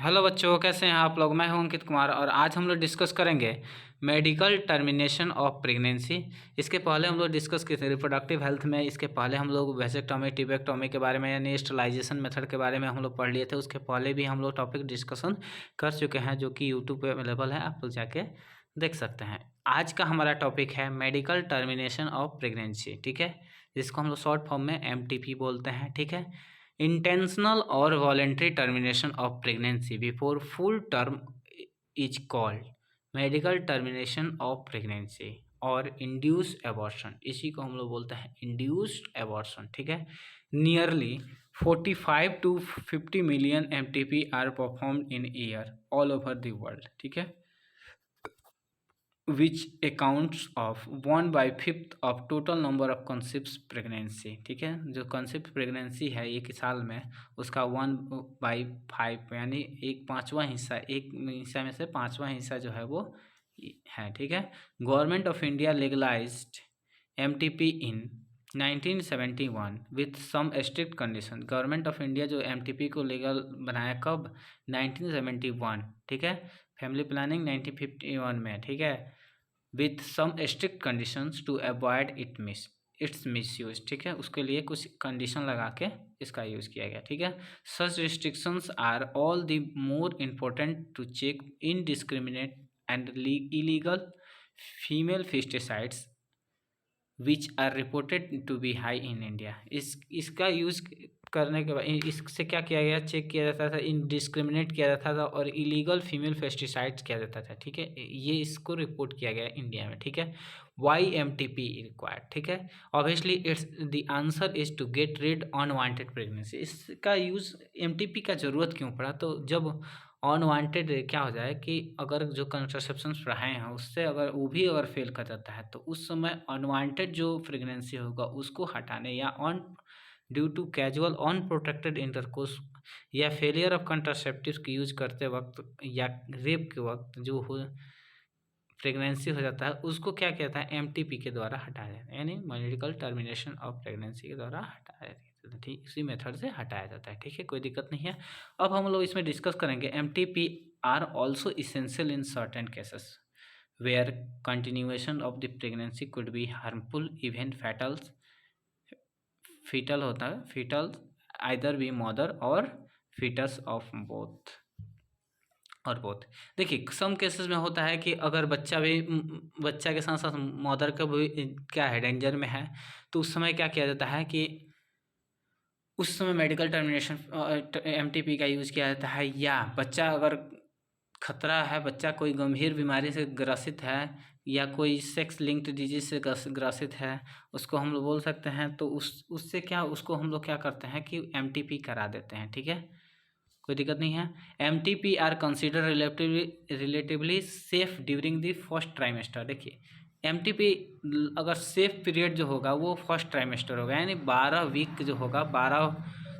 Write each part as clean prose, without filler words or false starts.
Hello बच्चों, कैसे हैं आप लोग। मैं हूं अंकित कुमार और आज हम लोग डिस्कस करेंगे मेडिकल टर्मिनेशन ऑफ प्रेगनेंसी। इसके पहले हम लोग डिस्कस किए थे रिप्रोडक्टिव हेल्थ में। इसके पहले हम लोग वेसेक्टोमी टिबेक्टोमी के बारे में यानी स्टरलाइजेशन मेथड के बारे में हम लोग पढ़ लिए थे। उसके पहले भी हम लोग टॉपिक डिस्कशन कर चुके हैं जो कि यूट्यूब पे अवेलेबल है, आप लोग जाके देख सकते हैं। आज का हमारा टॉपिक है मेडिकल टर्मिनेशन ऑफ प्रेगनेंसी, ठीक है, जिसको हम लोग शॉर्ट फॉर्म में MTP बोलते हैं, ठीक है। Intentional or voluntary termination of pregnancy before full term is called medical termination of pregnancy और induced abortion। इसी को हम लोग बोलते हैं induced abortion, ठीक है। Nearly 45 to 50 million MTP are performed in a year all over the world, ठीक है, which accounts of 1/5 of total number of conceived pregnancy, ठीक है। जो conceived pregnancy है एक साल में, उसका 1/5 यानी एक पाँचवा हिस्सा, एक हिस्सा में से पाँचवा हिस्सा जो है वो है, ठीक है। Government of India legalised MTP in 1971 with some strict condition. Government of India जो MTP को लीगल बनाया कब? 1971, ठीक है। फैमिली प्लानिंग 1951 में, ठीक है, with some strict conditions to avoid its misuse, ठीक है। उसके लिए कुछ कंडीशन लगा के इसका यूज़ किया गया, ठीक है। Such restrictions are all the more important to check indiscriminate and illegal female pesticides which are reported to be high in India. इसका यूज़ करने के बाद इससे क्या किया गया? चेक किया जाता था, इनडिस्क्रिमिनेट किया जाता था और इलीगल फीमेल पेस्टिसाइड्स किया जाता था, ठीक है। ये इसको रिपोर्ट किया गया इंडिया में, ठीक है। वाई MTP रिक्वायर्ड, ठीक है। Obviously it's the answer is to get rid unwanted pregnancy. इसका यूज़ MTP का ज़रूरत क्यों पड़ा? तो जब अनवांटेड क्या हो जाए कि अगर जो कंट्रासेप्शंस रहे हैं उससे अगर वो भी अगर फेल कर जाता है तो उस समय अनवांटेड जो प्रेगनेंसी होगा उसको हटाने या on due to casual unprotected intercourse या फेलियर ऑफ कंट्रासेप्टिव्स की यूज करते वक्त या रेप के वक्त जो हो प्रेगनेंसी हो जाता है उसको क्या कहता है? MTP के द्वारा हटाया जाता है, यानी मेडिकल टर्मिनेशन ऑफ प्रेगनेंसी के द्वारा हटाया जाता है, ठीक, इसी मेथड से हटाया जाता है, ठीक है, कोई दिक्कत नहीं है। अब हम लोग इसमें डिस्कस करेंगे MTP are also essential in certain cases where continuation of the pregnancy could be harmful even foetal होता है, फीटल आइदर बी मदर और फीटस ऑफ बोथ और बोथ। देखिए सम केसेस में होता है कि अगर बच्चा भी बच्चा के साथ साथ मदर का भी क्या है, डेंजर में है, तो उस समय क्या किया जाता है कि उस समय मेडिकल टर्मिनेशन MTP का यूज़ किया जाता है। या बच्चा अगर खतरा है, बच्चा कोई गंभीर बीमारी से ग्रसित है या कोई सेक्स लिंक्ड डिजीज से ग्रसित है, उसको हम लोग बोल सकते हैं, तो उससे क्या उसको हम लोग क्या करते हैं कि MTP करा देते हैं, ठीक है, कोई दिक्कत नहीं है। MTP are consider relatively safe during the first trimester. देखिए MTP अगर सेफ पीरियड जो होगा वो फर्स्ट ट्राइमेस्टर होगा, यानी 12 वीक जो होगा, 12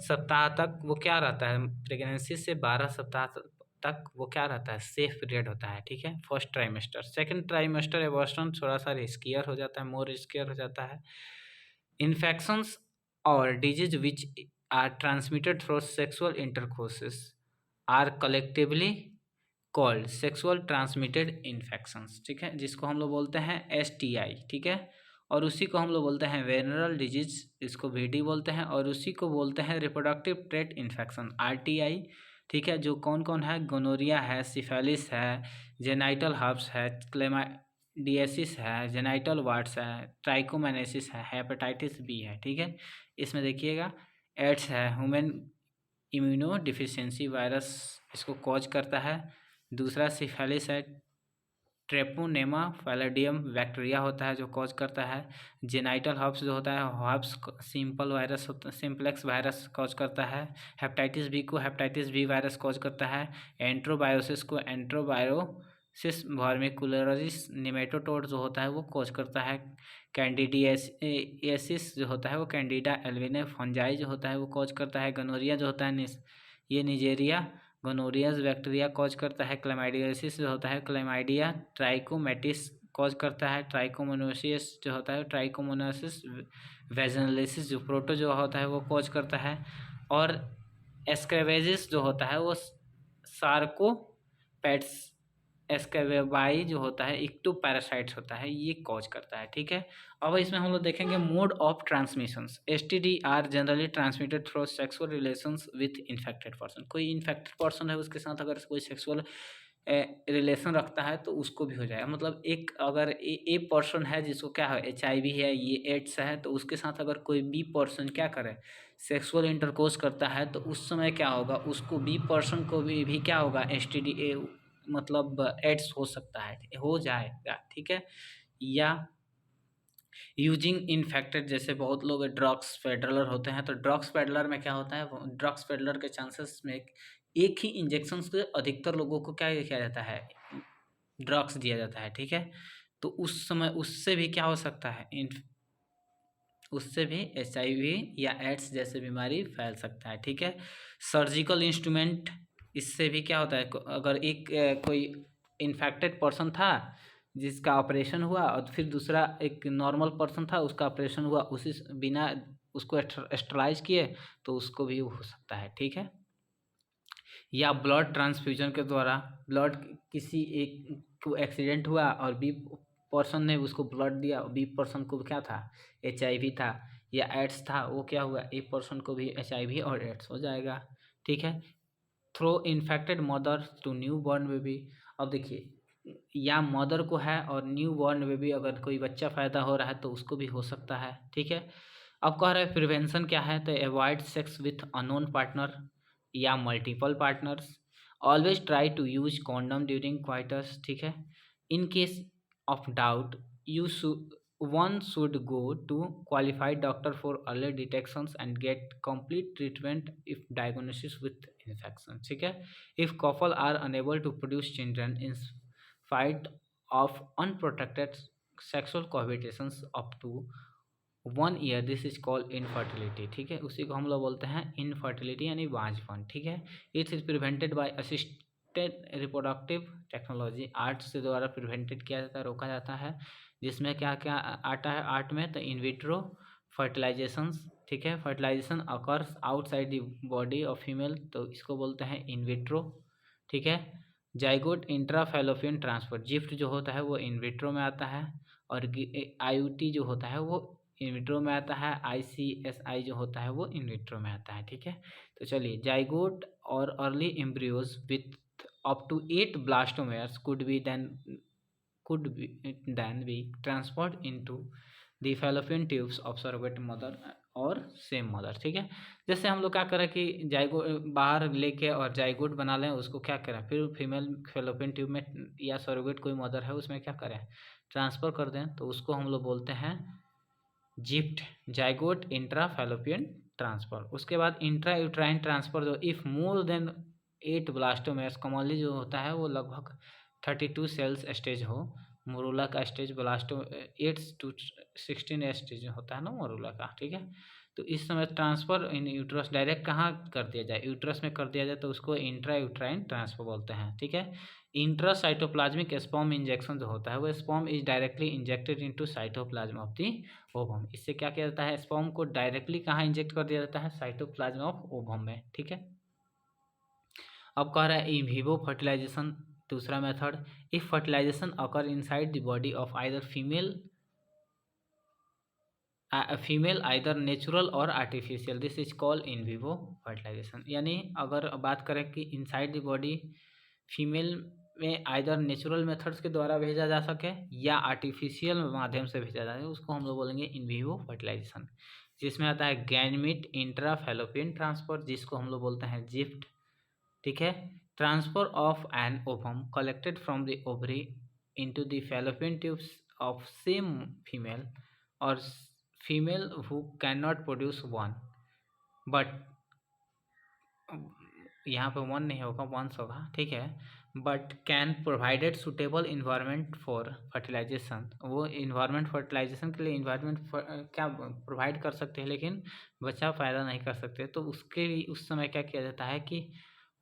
सप्ताह तक वो क्या रहता है, प्रेगनेंसी से 12 सप्ताह तक वो क्या रहता है, सेफ पीरियड होता है, ठीक है, first trimester. Second trimester abortion थोड़ा सा रिस्कियर हो जाता है, मोर रिस्कियर हो जाता है। इन्फेक्शंस और disease which are transmitted through sexual intercourses are collectively called sexual transmitted infections, ठीक है, जिसको हम लोग बोलते हैं STI, ठीक है। और उसी को हम लोग बोलते हैं वेनरल डिजीज, इसको VD बोलते हैं, और उसी को बोलते हैं रिप्रोडक्टिव ट्रैक्ट इन्फेक्शन RTI, ठीक है। जो कौन कौन है? गोनोरिया है, सिफेलिस है, जेनाइटल हर्प्स है, क्लेमाइडियासिस है, जेनाइटल वार्ड्स है, ट्राइकोमैनेसिस है, हेपेटाइटिस B है, ठीक है। इसमें देखिएगा एड्स है, ह्यूमन इम्यूनो डिफिशियंसी वायरस इसको कॉज करता है। दूसरा सिफेलिस है, ट्रेपोनेमा पैलेडियम बैक्टीरिया होता है जो कॉज करता है। जेनाइटल हर्प्स जो होता है, हर्प्स सिंपल वायरस होता है, सिंपलेक्स वायरस कॉज करता है। हेपेटाइटिस B को हेपेटाइटिस B वायरस कॉज करता है। एंट्रोबायोसिस को एंट्रोबायोसिस वर्मिकुलरिस निमेटोटोड जो होता है वो कॉज करता है। कैंडिडियासिस जो होता है वो कैंडिडा एल्विने फंजाई जो होता है वो कॉज करता है। गनोरिया जो होता है ये निजेरिया गोनोरियस बैक्टीरिया कॉज करता है। क्लेमाइडियासिस जो होता है क्लेमाइडिया ट्राइकोमेटिस कॉज करता है। ट्राइकोमोनोसिस जो होता है ट्राइकोमोनोसिस वेजनलिसिस जो प्रोटो जो होता है वो कॉज करता है। और एस्क्रेवेजिस जो होता है वो सार्कोपेड्स एस्केवेबाई जो होता है इक्टो पैरासाइट्स होता है, ये कॉज करता है। ठीक है, अब इसमें हम लोग देखेंगे mode of transmissions. STD are generally transmitted through sexual relations with infected person. कोई इन्फेक्टेड पर्सन है उसके साथ अगर कोई सेक्सुअल रिलेशन रखता है तो उसको भी हो जाएगा। मतलब एक अगर ए पर्सन है जिसको क्या है HIV है, ये एड्स है, तो उसके साथ अगर कोई बी पर्सन क्या करे सेक्सुअल इंटरकोर्स करता है तो उस समय क्या होगा, उसको बी पर्सन को भी क्या होगा STD मतलब एड्स हो सकता है, हो जाएगा। ठीक है, या यूजिंग इन्फेक्टेड, जैसे बहुत लोग ड्रग्स पेडलर होते हैं, तो ड्रग्स पेडलर में क्या होता है, ड्रग्स पेडलर के चांसेस में एक ही इंजेक्शन से अधिकतर लोगों को क्या किया जाता है, ड्रग्स दिया जाता है। ठीक है, तो उस समय उससे भी क्या हो सकता है, उससे भी HIV या एड्स जैसे बीमारी फैल सकता है। ठीक है, सर्जिकल इंस्ट्रूमेंट, इससे भी क्या होता है, अगर एक कोई इन्फेक्टेड पर्सन था जिसका ऑपरेशन हुआ और फिर दूसरा एक नॉर्मल पर्सन था उसका ऑपरेशन हुआ, उसी बिना उसको स्टरलाइज किए तो उसको भी हो सकता है। ठीक है, या ब्लड ट्रांसफ्यूजन के द्वारा, ब्लड किसी एक को एक्सीडेंट हुआ और बी पर्सन ने उसको ब्लड दिया, बी पर्सन को क्या था HIV था या एड्स था, वो क्या हुआ ए पर्सन को भी HIV और एड्स हो जाएगा। ठीक है, through infected mother to newborn baby. अब देखिए, या मदर को है और न्यू बॉर्न बेबी अगर कोई बच्चा पैदा हो रहा है तो उसको भी हो सकता है। ठीक है, अब कह रहे हैं प्रिवेंशन क्या है, तो avoid sex with unknown partner या multiple partners, always try to use condom during coitus. ठीक है, in case of doubt you one should go to qualified doctor for early detections and get complete treatment if diagnosis with infection। ठीक है, if couple are unable to produce children in spite of unprotected sexual cohabitations up to 1 year, this is called infertility. ठीक है, उसी को हम लोग बोलते हैं इनफर्टिलिटी यानी बांझपन। ठीक है, it is prevented by assisted reproductive technology, art से द्वारा प्रिवेंटेड किया जाता है, रोका जाता है। जिसमें क्या क्या आता है आर्ट में, तो इन विट्रो फर्टिलाइजेशंस। ठीक है, fertilisation occurs outside the body of female, तो इसको बोलते हैं इन विट्रो। ठीक है, जाइगोट इंट्राफेलोपियन ट्रांसफर, जिफ्ट जो होता है वो इन विट्रो में आता है, और IUT जो होता है वो इन विट्रो में आता है, ICSI जो होता है वो इन विट्रो में आता है। ठीक है, तो चलिए, जाइगोट और early embryos with up to 8 blastomeres could then be transferred into the fallopian tubes of surrogate mother और सेम मदर। ठीक है, जैसे हम लोग क्या करें कि जाइगोट बाहर लेके और जाइगोट बना लें, उसको क्या करें फिर फीमेल फैलोपियन ट्यूब में या सरोगेट कोई मदर है उसमें क्या करें ट्रांसफ़र कर दें, तो उसको हम लोग बोलते हैं gift, zygote intra fallopian transfer. उसके बाद इंट्रा यूट्राइन ट्रांसफ़र, जो इफ़ मोर देन 8 ब्लास्टोमेयर्स, कॉमनली जो होता है वो लगभग 32 सेल्स स्टेज हो, मोरूला का स्टेज ब्लास्टो 8 to 16 स्टेज होता है ना मोरूला का। ठीक है, तो इस समय ट्रांसफ़र इन यूट्रस डायरेक्ट कहाँ कर दिया जाए, यूट्रस में कर दिया जाए तो उसको इंट्रा यूट्राइन ट्रांसफ़र बोलते हैं। ठीक है, इंट्रासाइटोप्लाज्मिक स्पर्म इंजेक्शन जो होता है वो sperm is directly injected into cytoplasm of the ovum. इससे क्या किया जाता है, स्पर्म को डायरेक्टली कहाँ इंजेक्ट कर दिया जाता है, साइटोप्लाज्म ऑफ ओवम में। ठीक है, अब कह रहा है इन विवो फर्टिलाइजेशन, दूसरा method, if fertilization occur inside the body of either female either natural और artificial, this is called in vivo fertilization. यानी अगर बात करें कि इनसाइड द बॉडी फीमेल में आइदर नेचुरल मेथड्स के द्वारा भेजा जा सके या आर्टिफिशियल माध्यम से भेजा जाए, उसको हम लोग बोलेंगे इन विवो फर्टिलाइजेशन। जिसमें आता है गैनमीट इंट्रा फैलोपियन ट्रांसफर, जिसको हम लोग बोलते हैं जिफ्ट। ठीक है, transfer of an ovum collected from the ovary into the fallopian tubes of same female और female who can not produce one, but यहाँ पे वन नहीं होगा वंस होगा। ठीक है, but can provided suitable environment for fertilization, वो environment fertilization के लिए इन्वायरमेंट क्या प्रोवाइड कर सकते हैं लेकिन बच्चा पैदा नहीं कर सकते, तो उसके लिए उस समय क्या किया जाता है कि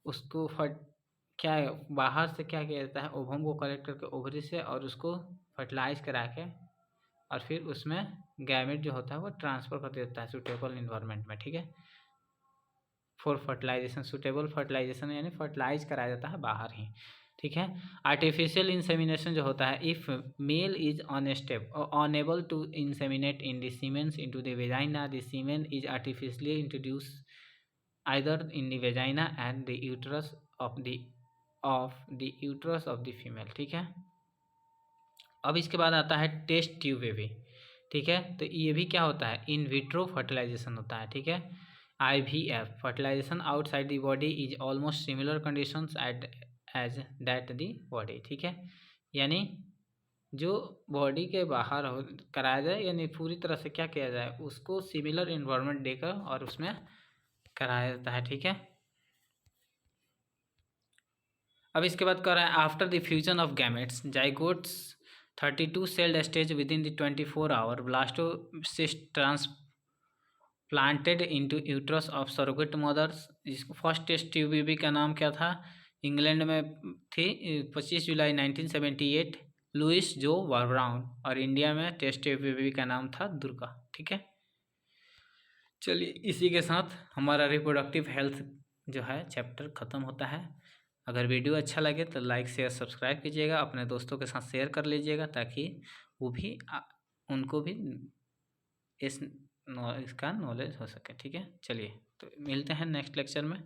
उसको क्या बाहर से क्या किया जाता है, ओवम को कलेक्ट करके ओवरी से और उसको फर्टिलाइज करा के और फिर उसमें गैमेट जो होता है वो ट्रांसफ़र कर देता है सुटेबल इन्वायरमेंट में। ठीक है, फॉर फर्टिलाइजेशन, सुटेबल फर्टिलाइजेशन यानी फर्टिलाइज कराया जाता है बाहर ही, ठीक है। आर्टिफिशियल इंसेमिनेशन जो होता है, if male is unable to inseminate in the semens into the vagina, the semen is artificially introduce either in the vagina and the uterus of the uterus of the female, ठीक है। अब इसके बाद आता है टेस्ट ट्यूब बेबी, ठीक है। तो ये भी क्या होता है, इन विट्रो फर्टिलाइजेशन होता है, ठीक है। IVF fertilisation outside the body is almost similar conditions as that the body, ठीक है। यानी जो बॉडी के बाहर हो कराया जाए, यानी पूरी तरह से क्या किया जाए, उसको सिमिलर इन्वायरमेंट देकर और उसमें कराया जाता है, ठीक है। अब इसके बाद कर रहा है after the fusion of gametes zygotes 32 celled stage within the 24 hour blastocyst transplanted into uterus of surrogate mothers. इसको फर्स्ट टेस्ट ट्यूब बेबी का नाम क्या था, इंग्लैंड में थी 25 जुलाई 1978 लुइस जो ब्राउन, और इंडिया में टेस्ट ट्यूब बेबी का नाम था दुर्गा, ठीक है। चलिए इसी के साथ हमारा रिप्रोडक्टिव हेल्थ जो है चैप्टर ख़त्म होता है। अगर वीडियो अच्छा लगे तो लाइक शेयर सब्सक्राइब कीजिएगा, अपने दोस्तों के साथ शेयर कर लीजिएगा ताकि वो भी उनको भी इसका नॉलेज हो सके, ठीक है। चलिए तो मिलते हैं नेक्स्ट लेक्चर में।